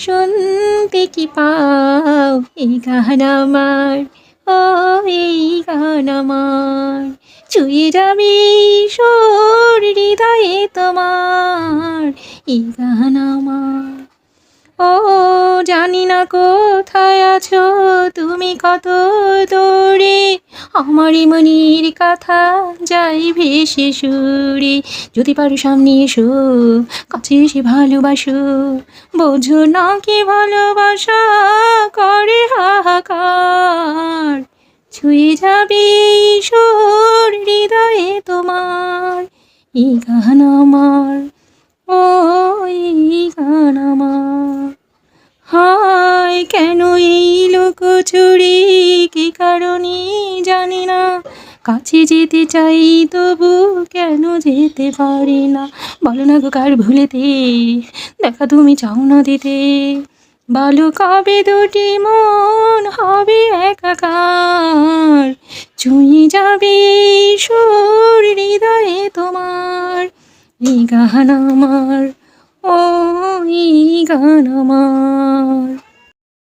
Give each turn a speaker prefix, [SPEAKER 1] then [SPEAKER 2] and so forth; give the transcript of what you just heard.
[SPEAKER 1] শুনতে কি পাও এই গান আমার, ও এই গান আমার, ছুঁয়ে যাবে সুর হৃদয়ে তোমার, এই গান আমার। ও জানি না কোথায় আছো তুমি, কত দূরে, আমারই মনের কথা যাই ভেসে সুরে। যদি পারো সামনে এসো, কাছে এসে ভালোবাসো, বোঝো না কি ভালোবাসা করে হাহাকার, ছুঁয়ে যাবে সুর হৃদয়ে তোমার, এই গান আমার, ও এই গান আমার। হায় কেন এই লুকোচুরি, কি কারণে জানি না, কাছে যেতে চাই তবু কেন যেতে পারি না। বলো না গো কার ভুলেতে দেখা তুমি চাও না দিতে, বলো কবে দুটি মন হবে একাকার, ছুঁয়ে যাবে সুর হৃদয়ে তোমার, এই গান আমার, ও এই গান আমার।